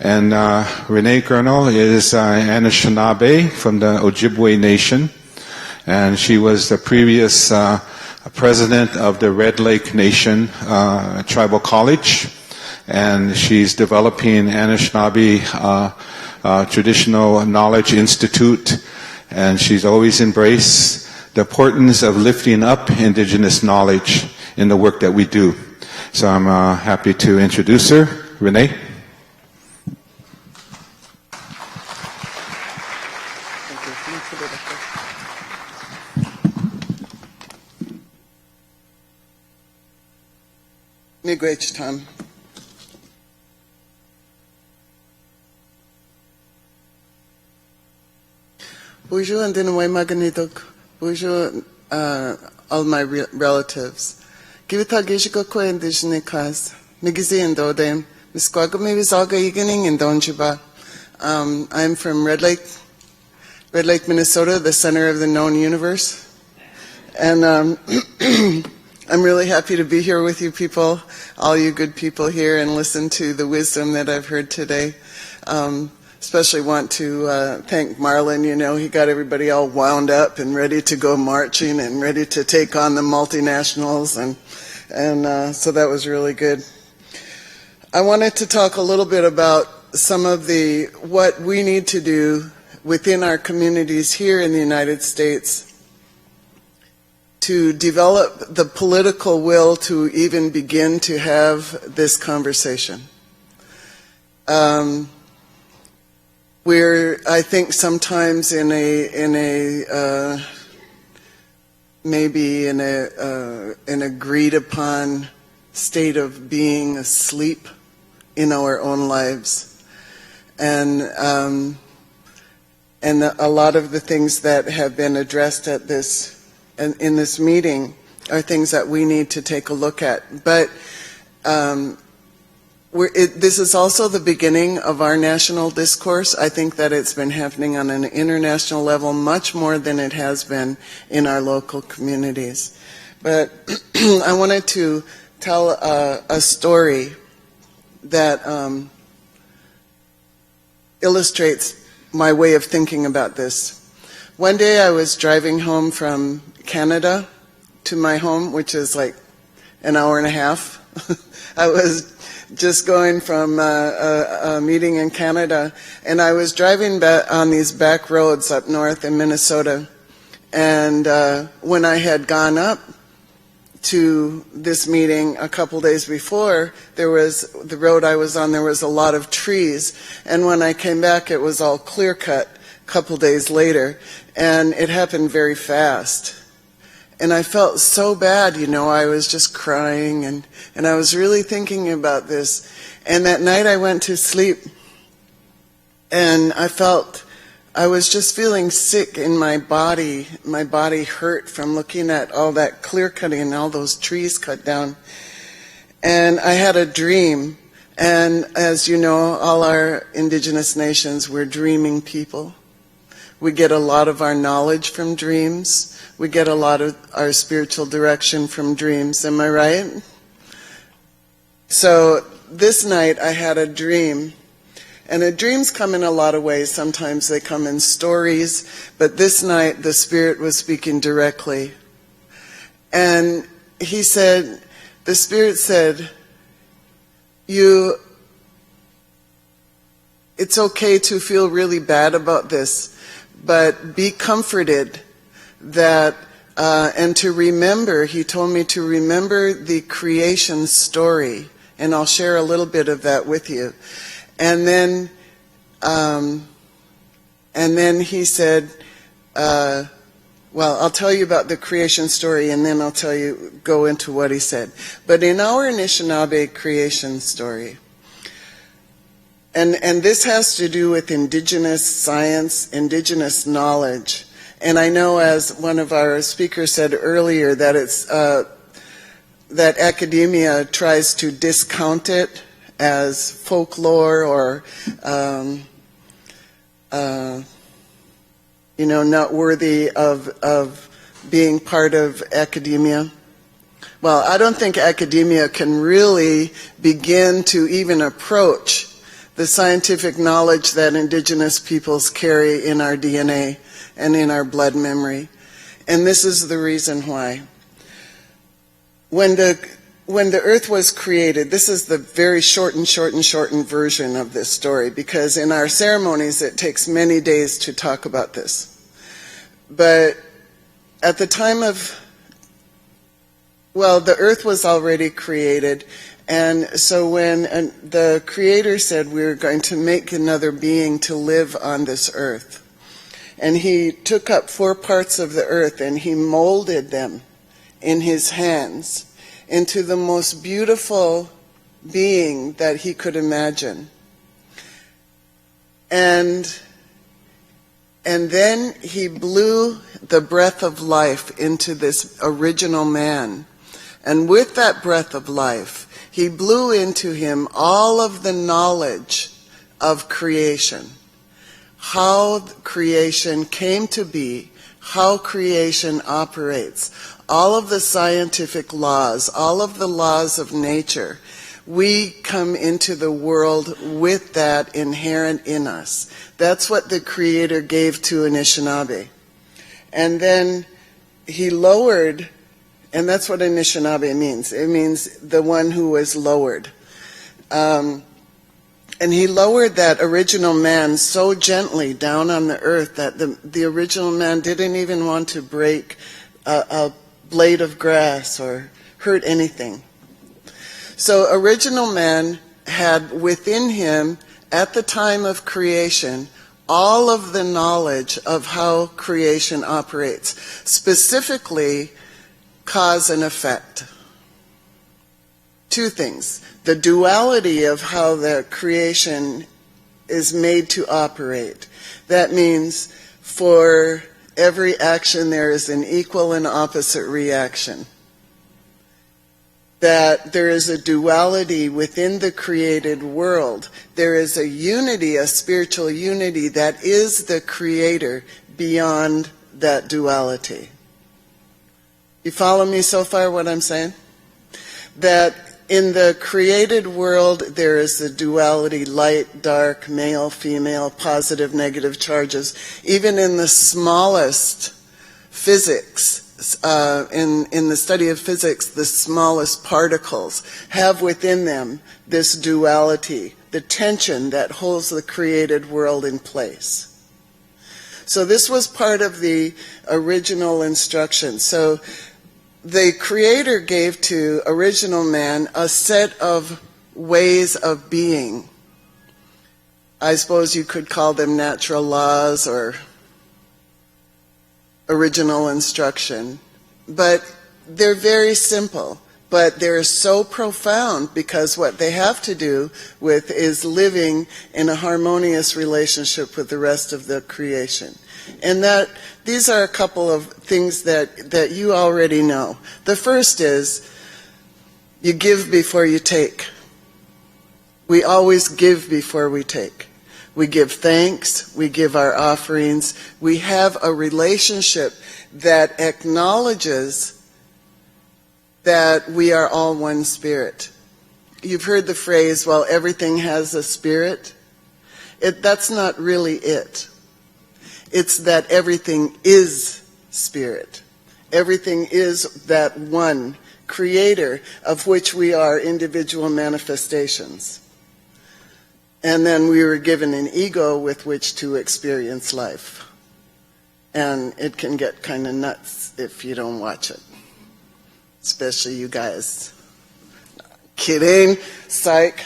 And Renee Gurneau is Anishinaabe from the Ojibwe Nation, and she was the previous president of the Red Lake Nation Tribal College, and she's developing Anishinaabe Traditional Knowledge Institute, and she's always embraced the importance of lifting up Indigenous knowledge in the work that we do. So I'm happy to introduce her. Renee? Miigwech Tam. Bonjour and dinaway maganidok. Bonjour, all my relatives. Givita gishiko ko Indigenous. Migizi and Dodem. Misquagami visaga yiganing in Donjiba. I'm from Red Lake, Minnesota, the center of the known universe. And I'm really happy to be here with you people, all you good people here, and listen to the wisdom that I've heard today. Especially want to thank Marlon. You know, he got everybody all wound up and ready to go marching and ready to take on the multinationals, and so that was really good. I wanted to talk a little bit about some of what we need to do within our communities here in the United States to develop the political will to even begin to have this conversation. We're, I think, sometimes in an agreed upon state of being asleep in our own lives, and a lot of the things that have been addressed at this in this meeting are things that we need to take a look at. But this is also the beginning of our national discourse. I think that it's been happening on an international level much more than it has been in our local communities. But I wanted to tell a story that illustrates my way of thinking about this. One day I was driving home from Canada to my home, which is like an hour and a half. I was just going from a meeting in Canada, and I was driving back on these back roads up north in Minnesota. And when I had gone up to this meeting a couple days before, there was the road I was on, there was a lot of trees. And when I came back, it was all clear cut a couple days later. And it happened very fast. And I felt so bad, you know, I was just crying, and I was really thinking about this. And that night I went to sleep, and I was just feeling sick in my body. My body hurt from looking at all that clear cutting and all those trees cut down. And I had a dream. And as you know, all our Indigenous nations, we're dreaming people. We get a lot of our knowledge from dreams. We get a lot of our spiritual direction from dreams. Am I right? So this night I had a dream. And the dreams come in a lot of ways. Sometimes they come in stories. But this night the Spirit was speaking directly. And the Spirit said, it's okay to feel really bad about this, but be comforted that, and to remember, he told me to remember the creation story, and I'll share a little bit of that with you. And then he said, well, I'll tell you about the creation story, and then I'll go into what he said. But in our Anishinaabe creation story, and this has to do with Indigenous science, Indigenous knowledge. And I know, as one of our speakers said earlier, that it's that academia tries to discount it as folklore or not worthy of being part of academia. Well, I don't think academia can really begin to even approach the the scientific knowledge that Indigenous peoples carry in our DNA and in our blood memory. And this is the reason why. When the earth was created, this is the very shortened version of this story, because in our ceremonies it takes many days to talk about this. But at the time of, well, the earth was already created, and so when the Creator said we're going to make another being to live on this earth, and he took up 4 parts of the earth and he molded them in his hands into the most beautiful being that he could imagine. And then he blew the breath of life into this original man. And with that breath of life, he blew into him all of the knowledge of creation. How creation came to be, how creation operates, all of the scientific laws, all of the laws of nature. We come into the world with that inherent in us. That's what the Creator gave to Anishinaabe. And then he lowered, and that's what Anishinaabe means. It means the one who was lowered. And he lowered that original man so gently down on the earth that the original man didn't even want to break a blade of grass or hurt anything. So original man had within him, at the time of creation, all of the knowledge of how creation operates, specifically cause and effect. 2 things. The duality of how the creation is made to operate. That means for every action there is an equal and opposite reaction. That there is a duality within the created world. There is a unity, a spiritual unity that is the Creator beyond that duality. You follow me so far what I'm saying? That in the created world there is the duality, light, dark, male, female, positive, negative charges. Even in the smallest physics, in the study of physics, the smallest particles have within them this duality, the tension that holds the created world in place. So this was part of the original instruction. So the Creator gave to original man a set of ways of being. I suppose you could call them natural laws or original instruction. But they're very simple. But they're so profound because what they have to do with is living in a harmonious relationship with the rest of the creation. And that these are a couple of things that you already know. The first is you give before you take. We always give before we take. We give thanks, we give our offerings, we have a relationship that acknowledges that we are all one spirit. You've heard the phrase, well, everything has a spirit. That's not really it. It's that everything is spirit. Everything is that one Creator of which we are individual manifestations. And then we were given an ego with which to experience life. And it can get kind of nuts if you don't watch it. Especially you guys. Kidding. Psych.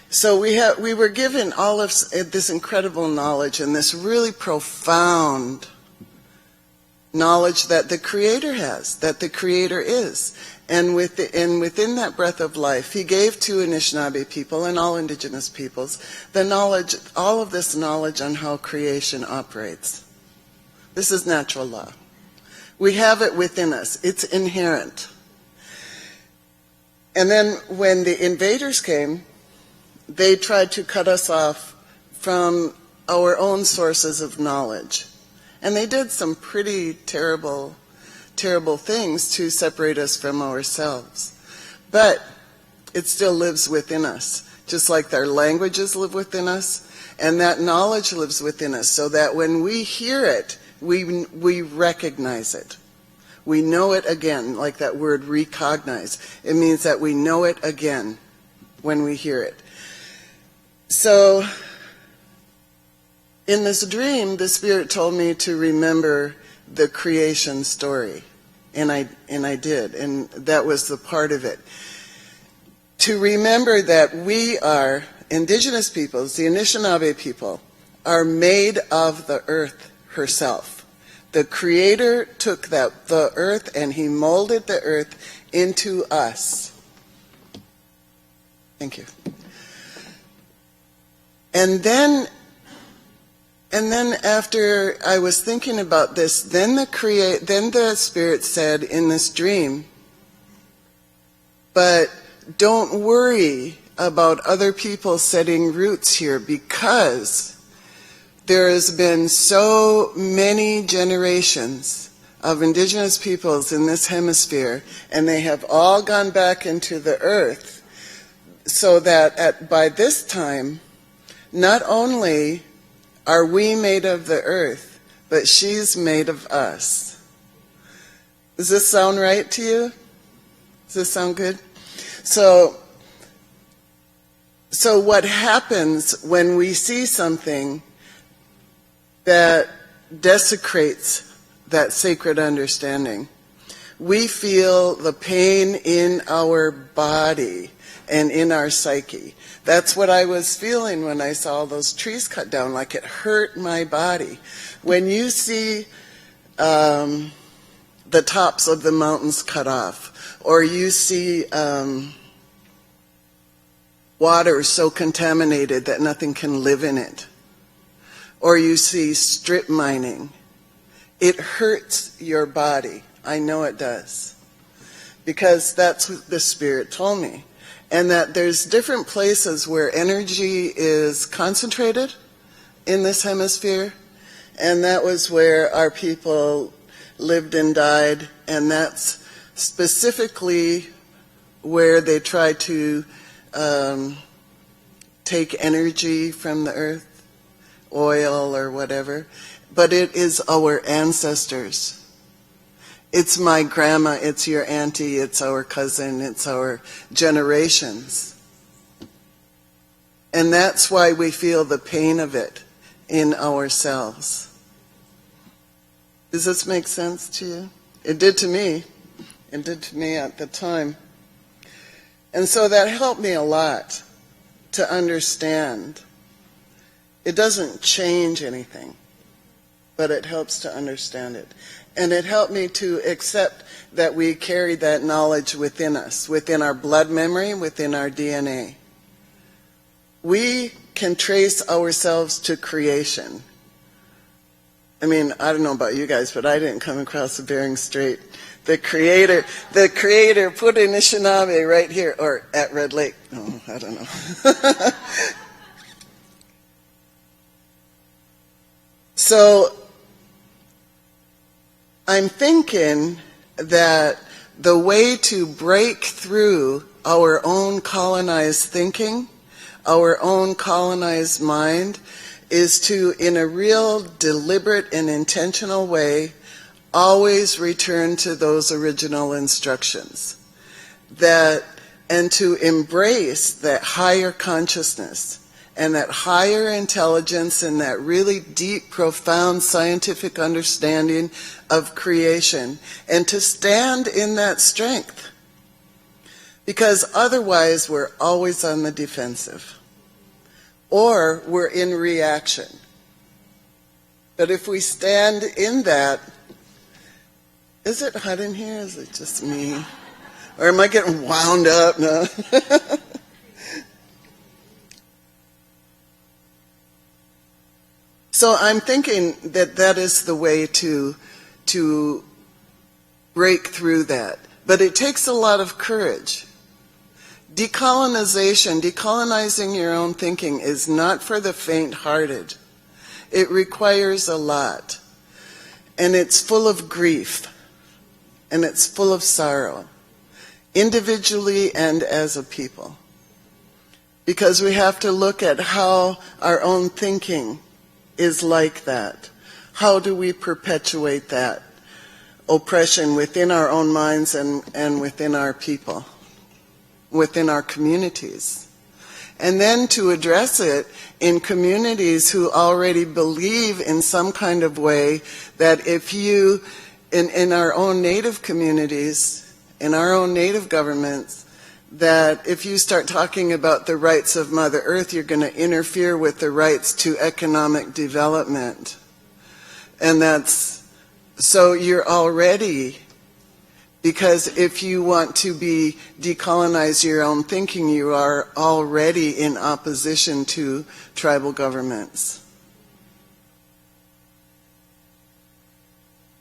So we were given all of this incredible knowledge and this really profound knowledge that the Creator has, that the Creator is. And within that breath of life, He gave to Anishinaabe people and all Indigenous peoples the knowledge, all of this knowledge on how creation operates. This is natural law. We have it within us. It's inherent. And then when the invaders came, they tried to cut us off from our own sources of knowledge. And they did some pretty terrible things to separate us from ourselves. but it still lives within us, just like our languages live within us, and that knowledge lives within us, so that when we hear it, we recognize it. We know it again, like that word recognize. It means that we know it again when we hear it. So, in this dream, the Spirit told me to remember the creation story. And I did, and that was the part of it. To remember that we are, Indigenous peoples, the Anishinaabe people, are made of the earth herself. The Creator took the earth and He molded the earth into us. Thank you. And then after I was thinking about this, then the Spirit said in this dream, but don't worry about other people setting roots here, because there has been so many generations of Indigenous peoples in this hemisphere, and they have all gone back into the earth, so that by this time, not only are we made of the earth, but she's made of us. Does this sound right to you? Does this sound good? So what happens when we see something that desecrates that sacred understanding? We feel the pain in our body and in our psyche. That's what I was feeling when I saw those trees cut down, like it hurt my body. When you see the tops of the mountains cut off, or you see water so contaminated that nothing can live in it, or you see strip mining, it hurts your body. I know it does, because that's what the Spirit told me. And that there's different places where energy is concentrated in this hemisphere, and that was where our people lived and died, and that's specifically where they tried to take energy from the earth, oil or whatever, but it is our ancestors. It's my grandma, it's your auntie, it's our cousin, it's our generations. And that's why we feel the pain of it in ourselves. Does this make sense to you? It did to me. It did to me at the time. And so that helped me a lot to understand. It doesn't change anything, but it helps to understand it. And it helped me to accept that we carry that knowledge within us, within our blood memory, within our DNA. We can trace ourselves to creation. I mean, I don't know about you guys, but I didn't come across the Bering Strait. The Creator put Anishinaabe right here, or at Red Lake. Oh, I don't know. So, I'm thinking that the way to break through our own colonized thinking, our own colonized mind, is to, in a real deliberate and intentional way, always return to those original instructions. And to embrace that higher consciousness and that higher intelligence and that really deep, profound scientific understanding of creation, and to stand in that strength. Because otherwise we're always on the defensive, or we're in reaction. But if we stand in that, is it hot in here? Is it just me? Or am I getting wound up? No. So I'm thinking that that is the way to break through that. But it takes a lot of courage. Decolonizing your own thinking is not for the faint-hearted. It requires a lot. And it's full of grief. And it's full of sorrow. individually and as a people. Because we have to look at how our own thinking is like that. How do we perpetuate that oppression within our own minds and within our people, within our communities? And then to address it in communities who already believe in some kind of way that if you, in our own native communities, in our own native governments, that if you start talking about the rights of Mother Earth, you're going to interfere with the rights to economic development. And so you're already, because if you want to decolonize your own thinking, you are already in opposition to tribal governments.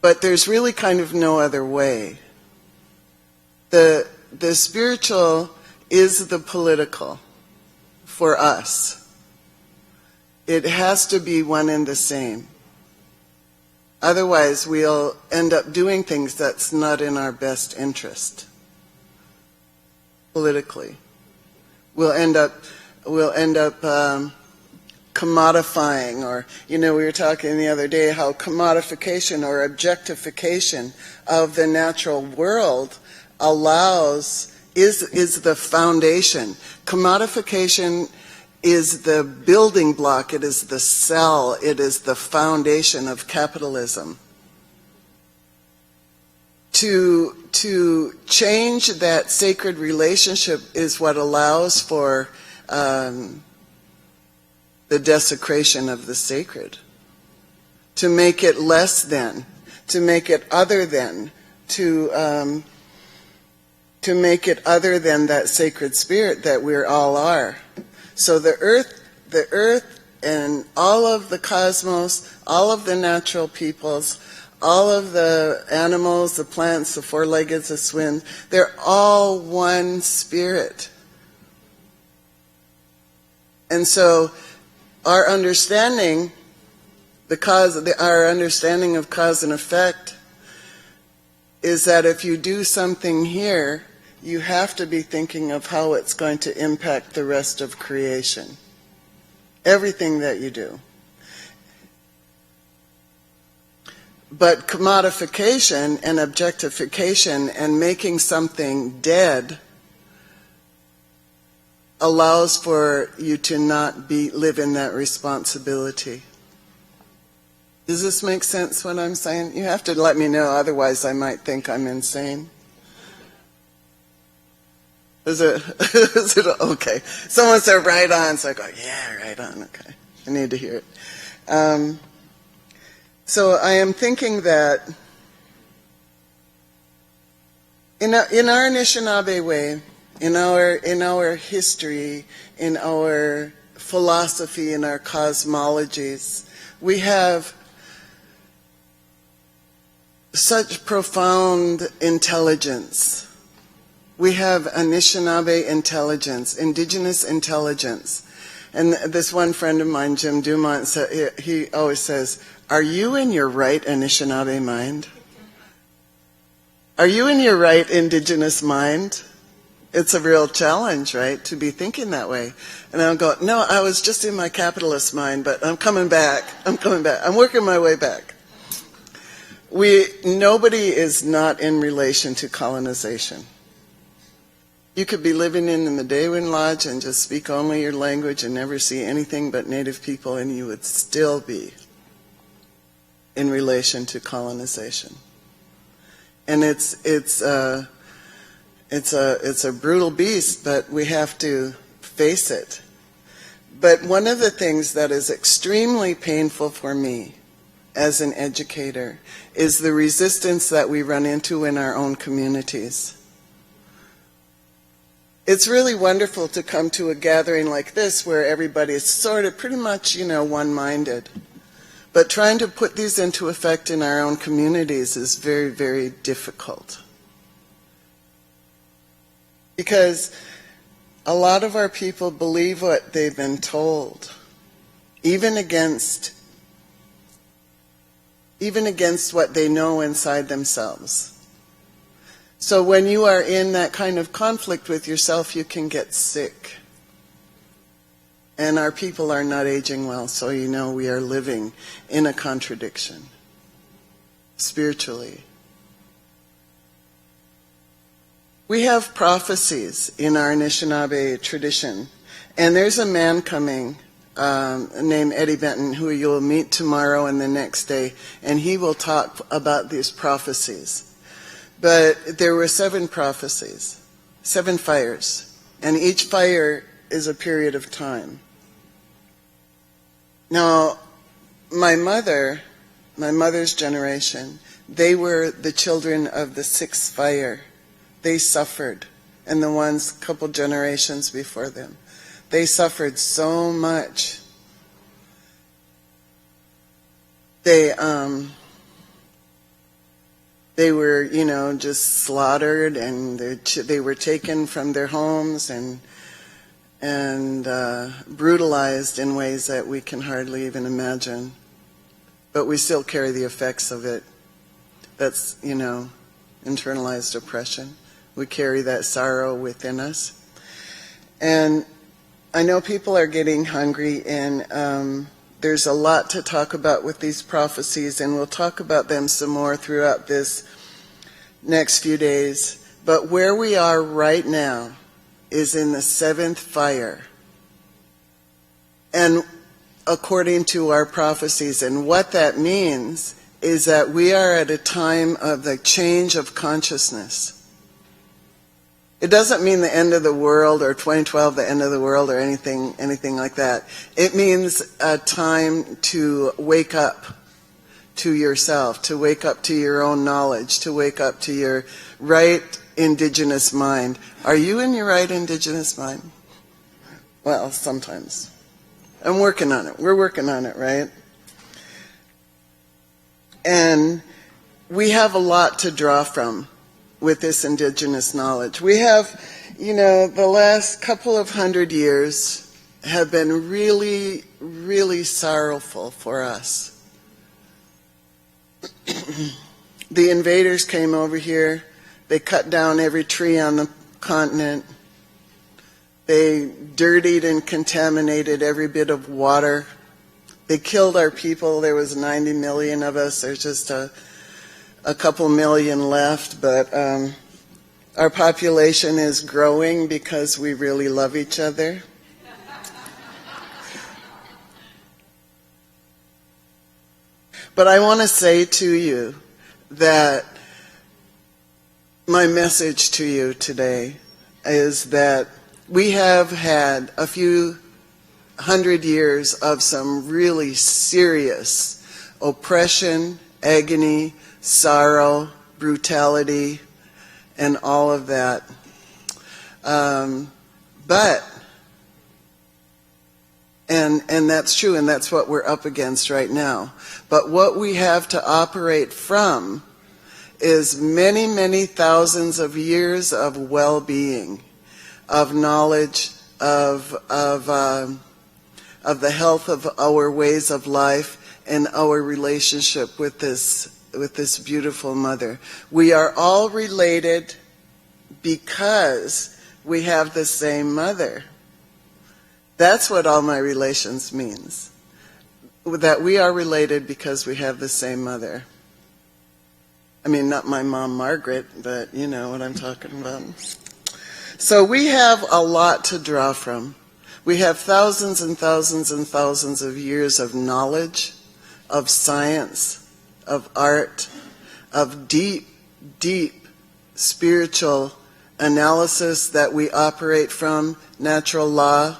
But there's really kind of no other way. The spiritual is the political for us. It has to be one and the same. Otherwise, we'll end up doing things that's not in our best interest politically. We'll end up commodifying, or, we were talking the other day how commodification or objectification of the natural world is the foundation. Commodification is the building block, it is the cell, it is the foundation of capitalism. To change that sacred relationship is what allows for the desecration of the sacred. To make it less than, to make it other than, to make it other than that sacred spirit that we all are. So the earth and all of the cosmos, all of the natural peoples, all of the animals, the plants, the four-leggeds, the swins, they're all one spirit. And so our understanding, our understanding of cause and effect is that if you do something here, you have to be thinking of how it's going to impact the rest of creation. Everything that you do. But commodification and objectification and making something dead allows for you to not live in that responsibility. Does this make sense what I'm saying? You have to let me know, otherwise I might think I'm insane. Is it okay? Someone said right on, so I go, yeah, right on, okay. I need to hear it. So I am thinking that in our Anishinaabe way, in our history, in our philosophy, in our cosmologies, we have such profound intelligence. We have Anishinaabe intelligence, indigenous intelligence. And this one friend of mine, Jim Dumont, he always says, "Are you in your right Anishinaabe mind? Are you in your right indigenous mind?" It's a real challenge, right, to be thinking that way. And I'll go, "No, I was just in my capitalist mind, but I'm coming back. I'm working my way back." Nobody is not in relation to colonization. You could be living in the Daewin Lodge and just speak only your language and never see anything but Native people, and you would still be in relation to colonization. And it's a brutal beast, but we have to face it. But one of the things that is extremely painful for me as an educator is the resistance that we run into in our own communities. It's really wonderful to come to a gathering like this where everybody is sort of pretty much, one-minded. But trying to put these into effect in our own communities is very, very difficult. Because a lot of our people believe what they've been told, even against what they know inside themselves. So when you are in that kind of conflict with yourself, you can get sick. And our people are not aging well, so you know we are living in a contradiction, spiritually. We have prophecies in our Anishinaabe tradition. And there's a man coming named Eddie Benton who you'll meet tomorrow and the next day, and he will talk about these prophecies. But there were 7 prophecies, 7 fires, and each fire is a period of time. Now, my mother's generation, they were the children of the 6th fire. They suffered, and the ones couple generations before them. They suffered so much. They were, just slaughtered, and they were taken from their homes and brutalized in ways that we can hardly even imagine. But we still carry the effects of it. That's, internalized oppression. We carry that sorrow within us. And I know people are getting hungry, and there's a lot to talk about with these prophecies, and we'll talk about them some more throughout this next few days. But where we are right now is in the 7th fire. And according to our prophecies, and what that means is that we are at a time of the change of consciousness. It doesn't mean the end of the world, or 2012, the end of the world, or anything like that. It means a time to wake up to yourself, to wake up to your own knowledge, to wake up to your right Indigenous mind. Are you in your right Indigenous mind? Well, sometimes. I'm working on it. We're working on it, right? And we have a lot to draw from with this Indigenous knowledge. We have, the last couple of 100 years have been really, really sorrowful for us. The invaders came over here. They cut down every tree on the continent. They dirtied and contaminated every bit of water. They killed our people. There was 90 million of us. There's just a couple million left, but our population is growing because we really love each other. But I want to say to you that my message to you today is that we have had a few 100 years of some really serious oppression, agony, sorrow, brutality, and all of that. And that's true, and that's what we're up against right now. But what we have to operate from is many, many thousands of years of well-being, of knowledge, of the health of our ways of life and our relationship with this beautiful mother. We are all related because we have the same mother. That's what all my relations means. That we are related because we have the same mother. I mean, not my mom, Margaret, but you know what I'm talking about. So we have a lot to draw from. We have thousands and thousands and thousands of years of knowledge, of science, of art, of deep, deep spiritual analysis that we operate from, natural law,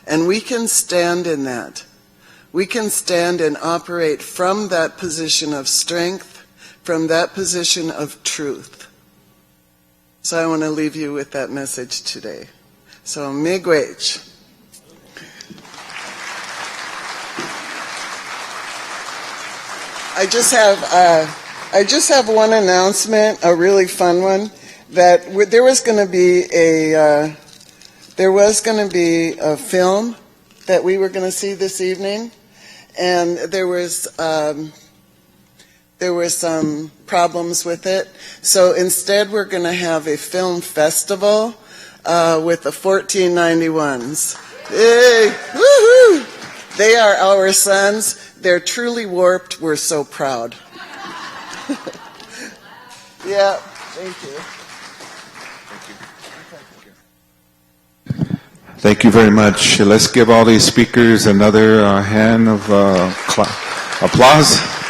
and we can stand in that. We can stand and operate from that position of strength, from that position of truth. So I want to leave you with that message today. So miigwech. I just have one announcement, a really fun one, that there was going to be a film that we were going to see this evening, and there there were some problems with it. So instead, we're going to have a film festival with the 1491s. Hey, woohoo! They are our sons. They're truly warped. We're so proud. Yeah, thank you. Thank you very much. Let's give all these speakers another hand of applause.